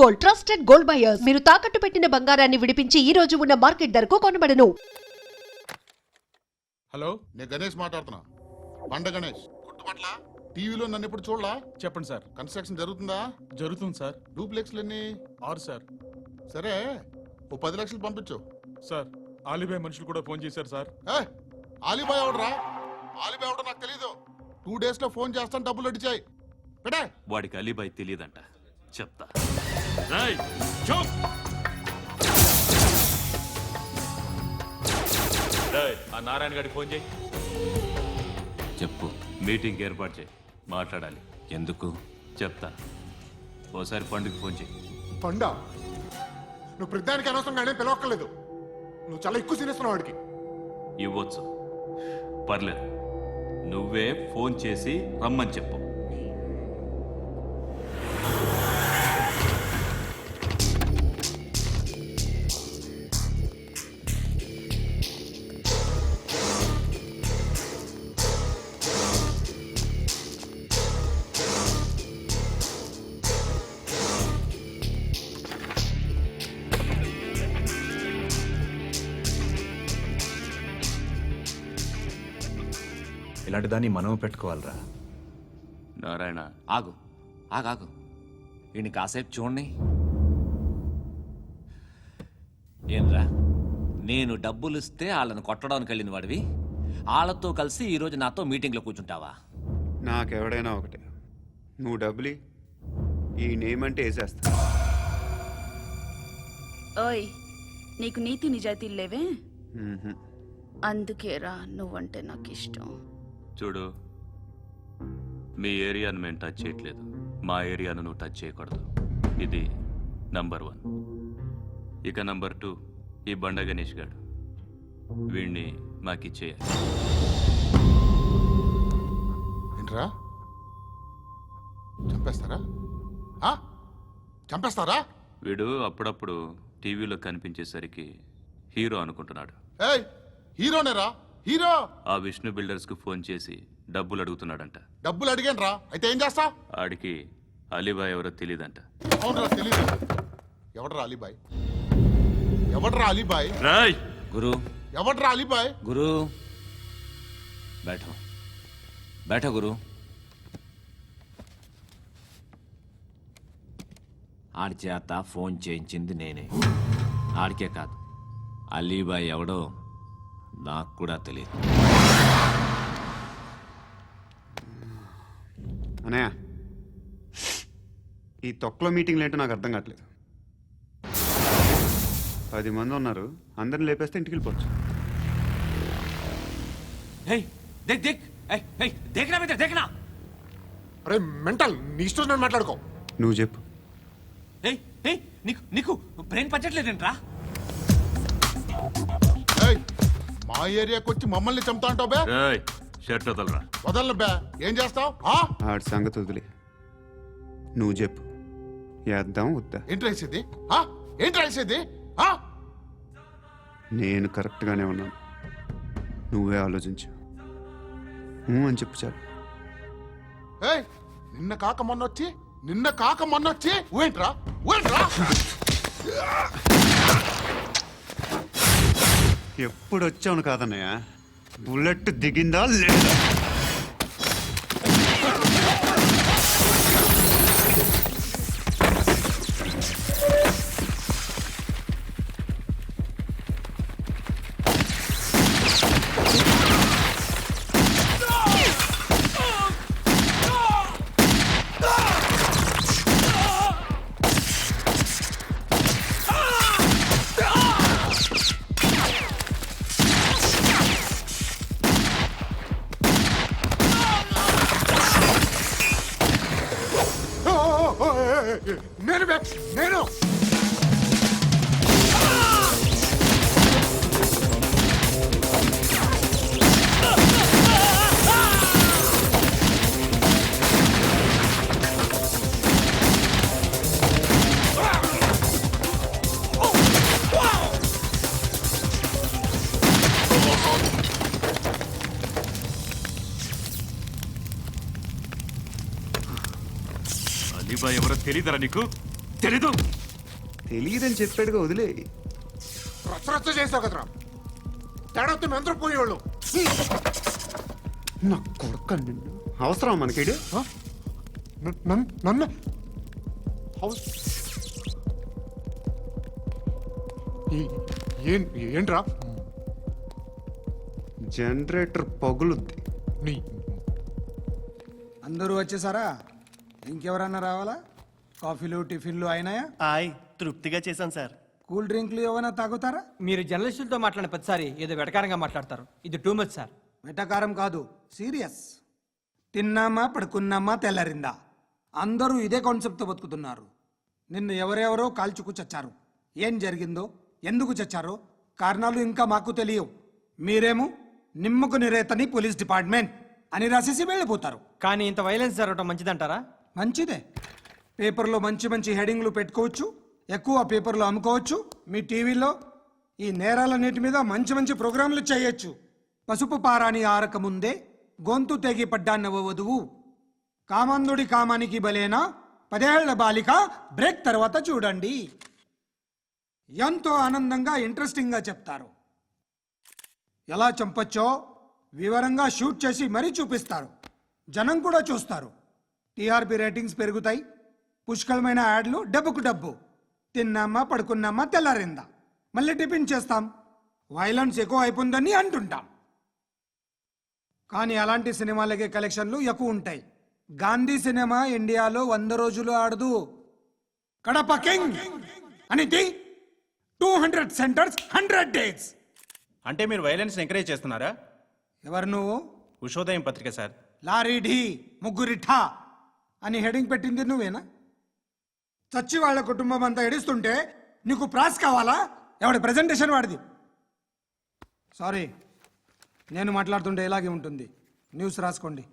Gold, trusted gold buyers. మీరు తాకట్టు పెట్టిన బంగారాన్ని విడిపించి ఈ రోజు ఉన్న మార్కెట్ ధరకు కొనబడను. హలో, నేను గణేష్ మాట్లాడుతున్నా. బండ గణేష్ గుర్తుపట్ల. టీవీలో నన్ను ఎప్పుడు చూడలా? చెప్పండి సార్. కన్స్ట్రక్షన్ జరుగుతుందా? జరుగుతుంది సార్. డూప్లెక్స్లు ఎన్ని? 6 సార్. సరే, ఓ 10 లక్షలు పంపించు. సార్, ఆలిబాయ్ మనుషులు కూడా ఫోన్ చేశారు సార్. ఆలిబాయ్ ఎవడరా? ఆలిబాయ్ ఎవడో నాకు తెలీదు. 2 days లో ఫోన్ చేస్తాను, డబ్బులు అడిచాయి. పెట్టే. వాడికి అలీబాయ్ తెలియదంట, చెప్తా. ఆ నారాయణ గారికి ఫోన్ చేయి. చెప్పు. మీటింగ్ ఏర్పాటు చేయి, మాట్లాడాలి. ఎందుకు చెప్తా. ఓసారి పండుగ ఫోన్ చేయి. పండా, నువ్వు ప్రతిదానికి అనవసరంగానే పిలవక్కర్లేదు. నువ్వు చాలా ఎక్కువ సీనిస్తున్నావు వాడికి. ఇవ్వచ్చు, పర్లేదు. నువ్వే ఫోన్ చేసి రమ్మని చెప్పు. ఇలాంటి దాన్ని మనం పెట్టుకోవాలరా. నారాయణ, ఆగు ఆగాగు, ఈయన కాసేపు చూడండి. ఏంరా, నేను డబ్బులు ఇస్తే వాళ్ళని కొట్టడానికి వెళ్ళిన వాడివి, వాళ్ళతో కలిసి ఈరోజు నాతో మీటింగ్లో కూర్చుంటావా? నాకెవడైనా ఒకటే. నువ్వు డబ్బులి, ఈ నేమ్ అంటే వేసేస్తా. ఓయ్, నీకు నీతి నిజాయితీలు లేవే? అందుకేరా నువ్వంటే నాకు ఇష్టం. చూడు, మీ ఏరియాను మేము టచ్ చేయట్లేదు, మా ఏరియాను నువ్వు టచ్ చేయకూడదు. ఇది నంబర్ 1. ఇక నంబర్ 2, ఈ బండ గణేష్ గారు. వీణ్ణి మాకిచ్చేయాలి. ఏంట్రా, చంపేస్తారా? చంపేస్తారా? వీడు అప్పుడప్పుడు టీవీలో కనిపించేసరికి హీరో అనుకుంటున్నాడు. ఏయ్, హీరోనేరా, హీరో. ఆ విష్ణు బిల్డర్స్ కు ఫోన్ చేసి డబ్బులు అడుగుతున్నాడంట. డబ్బులు అడిగాను రా, అయితే ఏం చేస్తా? ఆడికి అలీబాయ్ ఎవరో తెలియదంట. అవునరా, తెలీదు. ఎవడరా అలీబాయ్? ఎవడరా అలీబాయ్? రాయ్ గురు, ఎవడరా అలీబాయ్? గురు బైఠో బైఠో గురు. ఆడి చేత ఫోన్ చేయించింది నేనే. ఆడికే కాదు, అలీబాయ్ ఎవడో నాకు కూడా తెలియదు. అనయ్య, ఈ తొక్కలో మీటింగ్లు ఏంటో నాకు అర్థం కావట్లేదు. 10 మంది ఉన్నారు, అందరిని లేపేస్తే ఇంటికి వెళ్ళిపోవచ్చు. అరే మెంటల్, నీ ఇష్టం నేను మాట్లాడుకో. నువ్వు చెప్పు. నీకు బ్రెయిన్ పచ్చట్లేదంట్రా? ఏయ్, మా ఏరియాకి వచ్చి మమ్మల్ని చంపుతా అంటావు బే? రాయ్, షర్ట్ వదలరా. వదలను బే. ఏం చేస్తావు? ఆడి సంగతి వదిలే, నువ్వు చెప్పు. వేద్దాం వద్దా? ఏంటి రాసేది? ఏంటి రాసేది? నేను కరెక్ట్గానే ఉన్నాను, నువ్వే ఆలోచించు. అని చెప్పు చాలు. ఏయ్, నిన్న కాక మొన్నొచ్చి ఊయంట్రా. ఎప్పుడు వచ్చావును కాదన్నయ్య, బుల్లెట్ దిగిందా లేదా? నేను అలీబాయ్ ఎవరో తెలీదరా నీకు? తెలీదు. తెలియదని చెప్పాడుగా, వదిలే. రచ్చ చేసావు కదరా. తేడా వస్తే మెంతరం పోయేవాళ్ళు. నా కొడుకు నిన్ను అవసరం మనకేడు. నన్ను హౌస్ ఏంట్రా జనరేటర్ పగులుద్ది. నీ అందరూ వచ్చేసారా? ఇంకెవరన్నా రావాలా? కాఫీలు టిఫిన్లు అయినాయా? ఆయ్ తృప్తిగా చేశాను సార్. కూల్ డ్రింక్లు ఏమైనా తాగుతారా? మీరు జర్నలిస్టులతో మాట్లాడిన ప్రతిసారి ఏదో వెటకారంగా మాట్లాడతారు. ఇది టూ మచ్ సార్. వెటకారం కాదు, సీరియస్. తిన్నామా పడుకున్నామా తెల్లరిందా, అందరూ ఇదే కాన్సెప్ట్తో బతుకుతున్నారు. నిన్ను ఎవరెవరో కాల్చుకు చచ్చారు. ఏం జరిగిందో, ఎందుకు చచ్చారో కారణాలు ఇంకా మాకు తెలియవు. మీరేమో నిమ్మకు నిరేతని పోలీస్ డిపార్ట్మెంట్ అని రాసేసి వెళ్ళిపోతారు. కానీ ఇంత వైలెన్స్ జరగడం మంచిదంటారా? మంచిదే. పేపర్లో మంచి మంచి హెడింగ్లు పెట్టుకోవచ్చు, ఎక్కువ పేపర్లు అమ్ముకోవచ్చు. మీ టీవీలో ఈ నేరాలన్నిటి మీద మంచి మంచి ప్రోగ్రాంలు చేయొచ్చు. పసుపు పారాని ఆరక ముందే గొంతు తెగి పడ్డాన్నవ వధువు, కామందుడి కామానికి బలేనా 10 ఏళ్ల బాలిక, బ్రేక్ తర్వాత చూడండి. ఎంతో ఆనందంగా ఇంట్రెస్టింగ్గా చెప్తారు. ఎలా చంపొచ్చో వివరంగా షూట్ చేసి మరీ చూపిస్తారు. జనం కూడా చూస్తారు. టీఆర్పీ రేటింగ్స్ పెరుగుతాయి. పుష్కలమైన యాడ్లు, డబ్బుకు డబ్బు. తిన్నామా పడుకున్నామా తెల్లారిందా, మళ్ళీ టిఫిన్ చేస్తాం. వైలెన్స్ ఎక్కువ అయిపోయిందని అంటుంటాం. కానీ అలాంటి సినిమాలకే కలెక్షన్లు ఎక్కువ ఉంటాయి. గాంధీ సినిమా ఇండియాలో 100 రోజులు ఆడదు. కడప కింగ్ అనేది 200 సెంటర్స్ 100 డేస్. అంటే మీరు వైలెన్స్ ఎంకరేజ్ చేస్తున్నారా? ఎవరు నువ్వు? ఉషోదయం పత్రిక సార్. లారీ ఢీ ముగ్గురిఠా అని హెడింగ్ పెట్టింది నువ్వేనా? చచ్చి వాళ్ళ కుటుంబం అంతా ఎడుస్తుంటే నీకు ప్రాస్ కావాలా? ఎవడి ప్రెజెంటేషన్ వాడిది. సారీ, నేను మాట్లాడుతుంటే ఇలాగే ఉంటుంది. న్యూస్ రాసుకోండి.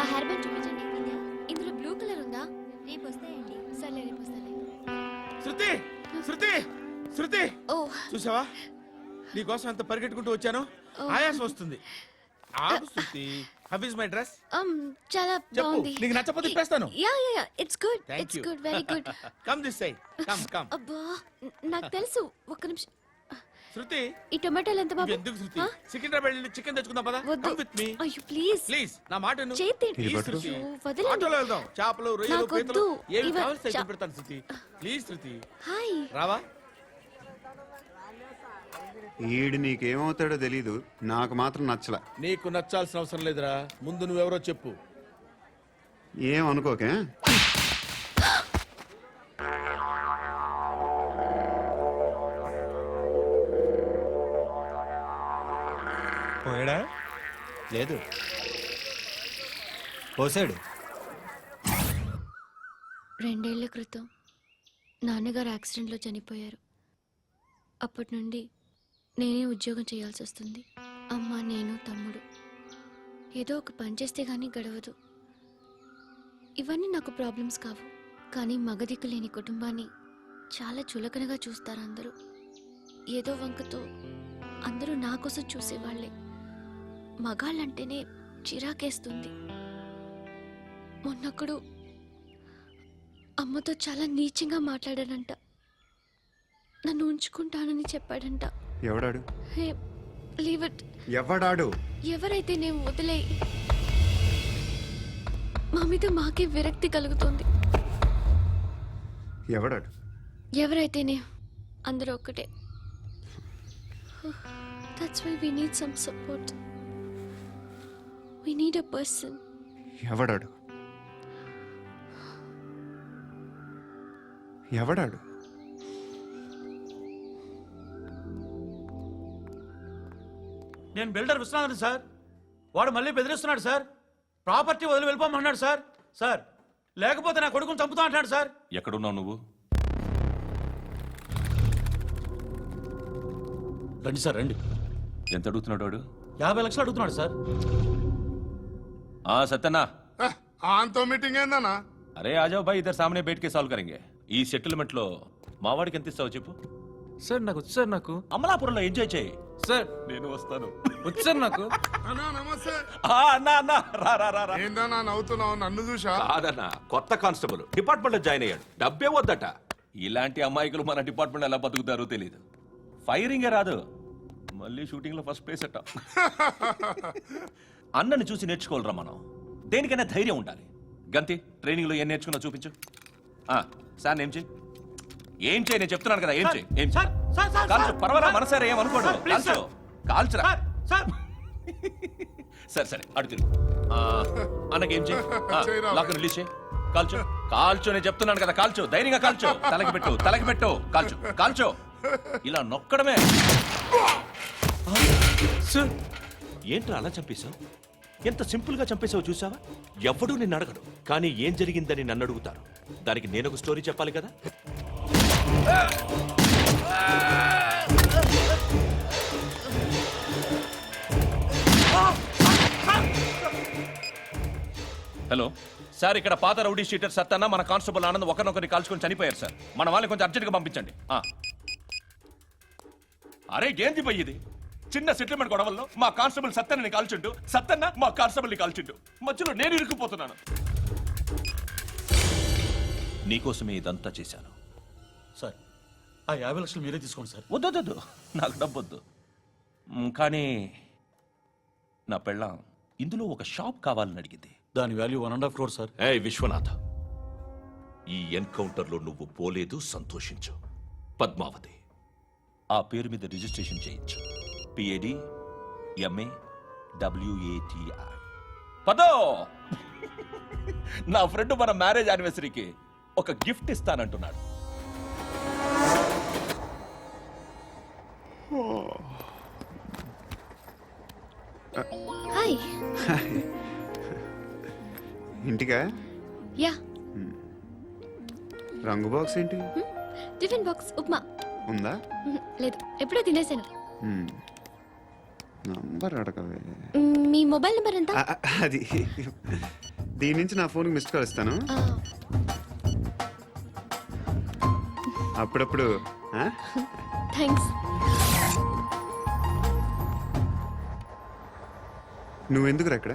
ఆ హెయిర్ బ్యాండ్ చూపించండి. ఇందులో బ్లూ కలర్ ఉందా? రేపు వస్తాయండి. సర్లే రేపు వస్తాలే. శృతి శృతి శృతి, ఓ చూసావా నీకోసం ఎంత పరిగెట్టుకుంటూ వచ్చాను. ఆయాసం వస్తుంది. ఆగు Shruti. How is my dress? చాలా చెప్పు. బాగుంది. నీకు నచ్చకపోతే తిప్పేస్తాను. Yeah yeah yeah, it's good. Thank it's you. Good, very good. Come this side. Come come. అబ్బా, నాకు తెలుసు. ఒక్క నిమిషం. శృతి, ఈ టొమాటోలు ఎంత బాబు? ఎందుకు శృతి? ఆ? సికింద్రాబాద్ వెళ్ళి చికెన్ తెచ్చుకుందాం పదా. వద్దు. కమ్ విత్ మీ అయ్యో ప్లీజ్ ప్లీజ్. నా మాట విను. చేతి Please, శృతి. అయ్యో, వదలండి. ఆటోలో వెళ్దాం. చేపలు, రొయ్యలు, నాకు పీతలు వద్దు. ఏమి ఇవ- కావాలి చా- పెడతాను శృతి. Please Shruti. హాయ్. రావా? ఈడు నీకేమవుతాడో తెలీదు, నాకు మాత్రం నచ్చలా. నీకు నచ్చాల్సిన అవసరం లేదురా. ముందు నువ్వెవరో చెప్పు. ఏం అనుకోకే. పోయాడా? లేదు, పోసాడు. 2 ఏళ్ల క్రితం నాన్నగారు యాక్సిడెంట్లో చనిపోయారు. అప్పటి నుండి నేనే ఉద్యోగం చేయాల్సి వస్తుంది. అమ్మ, నేను, తమ్ముడు. ఏదో ఒక పని చేస్తే కానీ గడవదు. ఇవన్నీ నాకు ప్రాబ్లమ్స్ కావు. కానీ మగదిక్కు లేని కుటుంబాన్ని చాలా చులకనగా చూస్తారు అందరూ. ఏదో వంకతో అందరూ నా కోసం చూసేవాళ్లే. మగాళ్ళంటేనే చిరాకేస్తుంది. మొన్నప్పుడు అమ్మతో చాలా నీచంగా మాట్లాడాడంట. నన్ను ఉంచుకుంటానని చెప్పాడంట. ఎవడాడు? హే, లీవ్ ఇట్. ఎవడాడు? ఎవరైతే నేను వదిలే. మా మీద మాకే విరక్తి కలుగుతుంది. ఎవడాడు? ఎవరైతేనే అందరూ ఒక్కటే. That's why we need some support. We need a person. ఎవడాడు? ఎవడాడు? నేను బిల్డర్ విశ్వనాథన్ సార్. వాడు మళ్ళీ బెదిరిస్తున్నాడు సార్. ప్రాపర్టీ వదిలి వెళ్ళిపోమన్నాడు సార్. సార్, లేకపోతే నా కొడుకుని చంపుతా అంటాడు సార్. ఎక్కడున్నావు నువ్వు? రండి సార్, రండి. ఎంత అడుగుతున్నాడు వాడు? 50 లక్షలు అడుగుతున్నాడు సార్. సత్యన్నా, ఆంతో మీటింగ్ ఏందన్నా? అరే ఆజావ్ భాయ్, ఇద్దరు సామనే బయటకే సాల్వ్ కరెంగే. ఈ సెటిల్మెంట్ లో మా వాడికి ఎంత ఇస్తావు చెప్పు. సార్ నాకు వచ్చు సార్. నాకు అమలాపురంలో ఎంజాయ్ చేయి. సార్ నేను వస్తాను. వచ్చారు నాకు. అన్నా నమస్తే. అన్నా అన్నా రా రా రా రా. ఏందన్నా నవ్వుతున్నావు? నన్ను చూసా? కాదన్నా, కొత్త కానిస్టేబుల్ డిపార్ట్మెంట్ లో జాయిన్ అయ్యాడు. డబ్బే వద్దట. ఇలాంటి అమాయకులు మన డిపార్ట్మెంట్ ఎలా బతుకుతారో తెలియదు. ఫైరింగే రాదు, మళ్ళీ షూటింగ్ లో ఫస్ట్ ప్లేస్ అట్ట. అన్నని చూసి నేర్చుకోవాలరా మనం. దేనికైనా ధైర్యం ఉండాలి. గంతి, ట్రైనింగ్ లో ఏం నేర్చుకున్నా చూపించు. సార్ ఏం చేయి, ఏం చేయి, నేను చెప్తున్నాను కదా. ఏం చేయి, ఏం చేయి. కాల్చు, పర్వాలా, మనసారా ఏమనుకోడు. కాల్చు, కాల్చురా. సరే సరే, అడు తిరుగు. అన్నకేం చేయి, లాక్ రిలీజ్ చేయి. కాల్చు, కాల్చు, నేను చెప్తున్నాను కదా. కాల్చు, ధైర్యంగా కాల్చు. తలకి పెట్టు, తలకి పెట్టు. కాల్చు, కాల్చు. ఇలా నొక్కడమే. ఏంట్రా అలా చంపేశావు? ఎంత సింపుల్ గా చంపేశావు చూసావా? ఎవడూ నిన్ను అడగడు, కానీ ఏం జరిగిందని నన్ను అడుగుతారు. దానికి నేను ఒక స్టోరీ చెప్పాలి కదా. హలో సార్, ఇక్కడ పాత రౌడీ షీటర్ సత్తన్న మన కానిస్టేబుల్ ఆనంద్ ఒకరినొకరిని కాల్చుకొని చనిపోయారు సార్. మన వాళ్ళని కొంచెం అర్జెంట్గా పంపించండి. అరే ఏంది పోయి ఇది? చిన్న సెటిల్మెంట్ గొడవల్లో మా కానిస్టేబుల్ సత్తన్నని కాల్చుంటూ, సత్తన్న మా కానిస్టేబుల్ని కాల్చుంటూ, మధ్యలో నేను ఇరుక్కుపోతున్నాను. నీకోసమే ఇదంతా చేశాను సార్, ఆ 50 లక్షలు మీరే తీసుకోండి సార్. వద్దొద్దు, నాకు డబ్బొద్దు. కానీ నా పెళ్ళాం ఇందులో ఒక షాప్ కావాలని అడిగింది. దాని వాల్యూ 1.5 crore సార్. ఏ విశ్వనాథ్, ఈ ఎన్కౌంటర్లో నువ్వు పోలేదు, సంతోషించు. పద్మావతి ఆ పేరు మీద రిజిస్ట్రేషన్ చేయించు. PAD MA WATI. పదో, నా ఫ్రెండ్ మన మ్యారేజ్ యానివర్సరీకి ఒక గిఫ్ట్ ఇస్తానంటున్నాడు. హాయ్. ఇంటికా? యా. రంగు బాక్స్ ఏంటి? Tiffin box upma. ఉందా? లేదు, ఎప్పుడో తినేసాను. నంబర్ అడగవే. మీ మొబైల్ నెంబర్ ఎంత? అది దీని నుంచి నా ఫోన్కి మిస్డ్ కాల్ ఇస్తాను. అప్పుడప్పుడు. థ్యాంక్స్. నువ్వెందుకురా ఇక్కడ?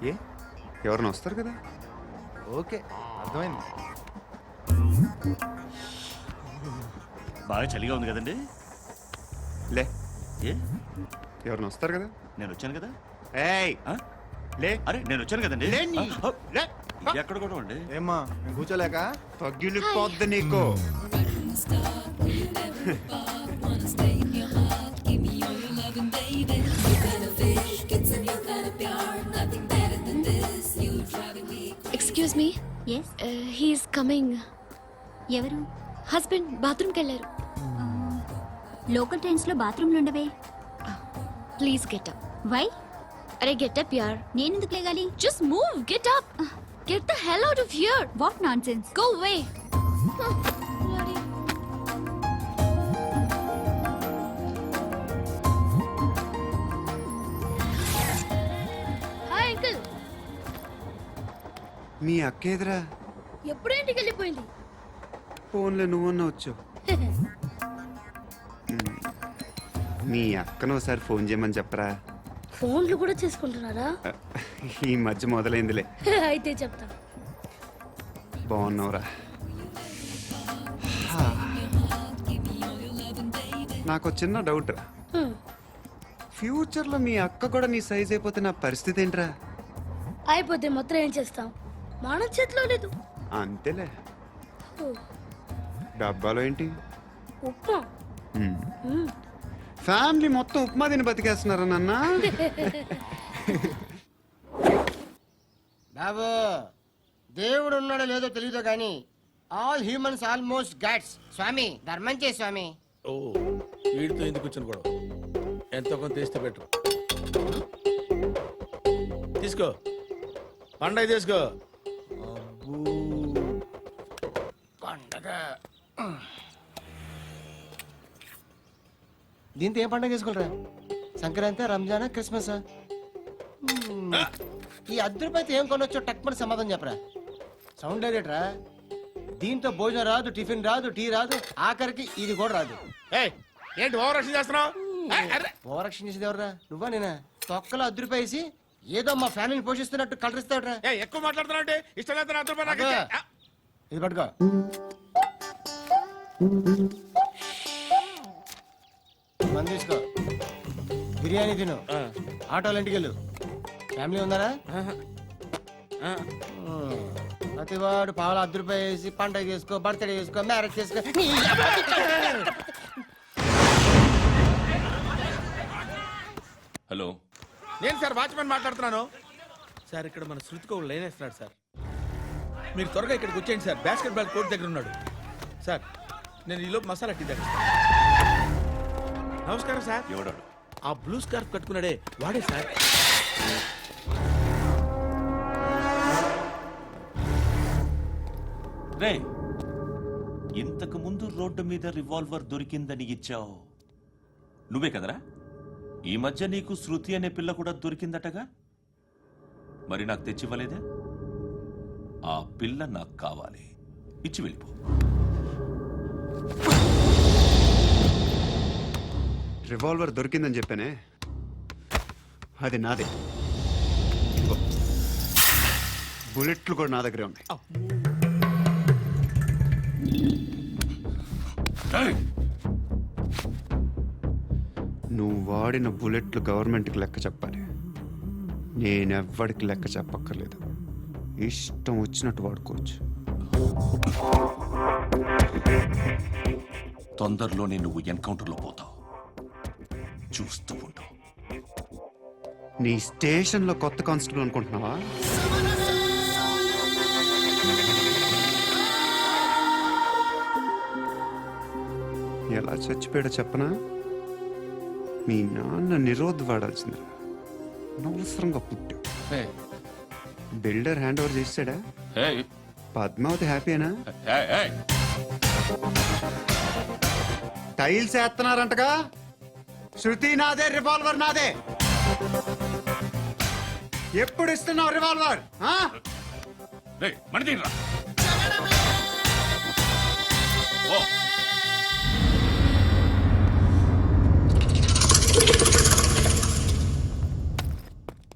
ఏ ఎవరైనా వస్తారు కదా? ఓకే, అర్థమైంది. బాగా చలిగా ఉంది కదండి. లే, ఏ ఎవరైనా వస్తారు కదా? నేను వచ్చాను కదా. ఏయ్ లే. అరే నేను వచ్చాను కదండి. లే నీ. లే. ఎక్కడ కూడా అండి. ఏమ్మా కూర్చోలేక? తగ్గిలిపోద్ది నీకు. Excuse me. Yes, he's coming. ఎవరు? హస్బెండ్ బాత్రూమ్కి వెళ్ళారు. లోకల్ ట్రైన్స్ లో బాత్రూమ్లు ఉండవే. Please get up. వై? అరే గెట్ అప్ యార్. నేనెందుకు లేగాలి? Just move, get up. Get the hell out of here. What nonsense. Go away. Hi uncle. మీ అక్క ఎదురా? ఎప్పుడు ఇంటికి వెళ్ళిపోయింది. ఫోన్లో నువ్వన్నా వచ్చావు. మీ అక్కను ఒకసారి ఫోన్ చేయమని చెప్పరా. ఫోన్లు కూడా చేసుకుంటున్నారా? ఈ మధ్య మొదలైందిలే. అయితే చెప్తా. బాగున్నావురా? నాకు చిన్న డౌట్ రా. ఫ్యూచర్లో మీ అక్క కూడా నీ సైజ్ అయిపోతే నా పరిస్థితి ఏంట్రా? అయిపోతే మొత్తం ఏం చేస్తాం, మన చేతిలో లేదు. అంతేలే. డబ్బాలో ఏంటి? ఉప్మా. ఫ్యామిలీ మొత్తం ఉప్మా తిని బతికేస్తున్నారా నాన్న? బాబు, దేవుడు ఉన్నాడో లేదో తెలియదు కానీ ఆల్ హ్యూమన్స్ ఆల్మోస్ట్ గాడ్స్. స్వామి ధర్మం చే స్వామి. ఓ, వీడితో ఎందుకు కూర్చొని కూడా ఎంతో కొంత తీస్తే బెటర్. తీసుకో, పండగ తీసుకో. పండగ దీంతో ఏం పండగ చేసుకోలేరా? సంక్రాంతి, రంజానా, క్రిస్మస్? ఈ అద్దరిపైతే ఏం కొనొచ్చో టక్మని సమాధానం చెప్పరా. సౌండ్ డైరెక్టరా? దీంతో భోజనం రాదు, టిఫిన్ రాదు, టీ రాదు, ఆఖరికి ఇది కూడా రాదు. ఏయ్, ఏంటి ఓవర్ యాక్షన్ చేస్తున్నావు? ఓవరాక్షన్ చేసేది ఎవరా? నువ్వా నేనా? తొక్కలో అద్దరిపేసి ఏదో మా ఫ్యామిలీని పోషిస్తున్నట్టు కలరిస్తావురా. ఎక్కువ మాట్లాడుతున్నావు ఇష్టం లేదు నాకు రూపాయలు నాకు అబ్బా. ఇచ్చే. ఇది పట్టుకో. మంది తీసుకో, బిర్యానీ తిను, ఆటోలు ఇంటికి వెళ్ళు. ఫ్యామిలీ ఉందారా? ప్రతివాడు పావులు అద్దరిపేసి పండగ చేసుకో, బర్త్డే చేసుకో, మ్యారేజ్ చేసుకో. హలో నేను సార్ వాచ్మెన్ మాట్లాడుతున్నాను సార్. ఇక్కడ మన శృతికి ఒక లైన్ వేస్తున్నాడు సార్. మీరు త్వరగా ఇక్కడికి వచ్చేయండి సార్. బాస్కెట్ బాల్ కోర్ట్ దగ్గర ఉన్నాడు సార్. నేను ఈలోపు మసాలా టీ దగ్గర. నమస్కారం సార్. ఎవడాడు? ఆ బ్లూ స్కార్ఫ్ కట్టుకున్నాడే వాడే సార్. రే, ఇంతకు ముందు రోడ్డు మీద రివాల్వర్ దొరికిందని ఇచ్చావు నువ్వే కదరా? ఈ మధ్య నీకు శృతి అనే పిల్ల కూడా దొరికిందటగా? మరి నాకు తెచ్చివ్వలేదే? ఆ పిల్ల నాకు కావాలి, ఇచ్చి వెళ్ళిపో. రివాల్వర్ దొరికిందని చెప్పానే, అది నాదే. ఇదిగో. బుల్లెట్లు కూడా నా దగ్గరే ఉన్నాయి. నువ్వు వాడిన బుల్లెట్లు గవర్నమెంట్కి లెక్క చెప్పాలి. నేనెవ్వడికి లెక్క చెప్పక్కర్లేదు. ఇష్టం వచ్చినట్టు వాడుకోవచ్చు. తొందరలోనే నువ్వు ఎన్కౌంటర్లో పోతావు, చూస్తూ ఉంటావు. నీ స్టేషన్లో కొత్త కానిస్టేబుల్ అనుకుంటున్నావా? ఎలా చచ్చిపోయాడో చెప్పనా? మీ నాన్న నిరోధ్ వాడాల్సిందిరా. అనవసరంగా పుట్టావు. బిల్డర్ హ్యాండ్ ఓవర్ చేసాడా? పద్మావతి హ్యాపీనా? టైల్స్ వేస్తున్నారంటగా? శృతి నాదే, రివాల్వర్ నాదే. ఎప్పుడు ఇస్తున్నావు రివాల్వర్? మణి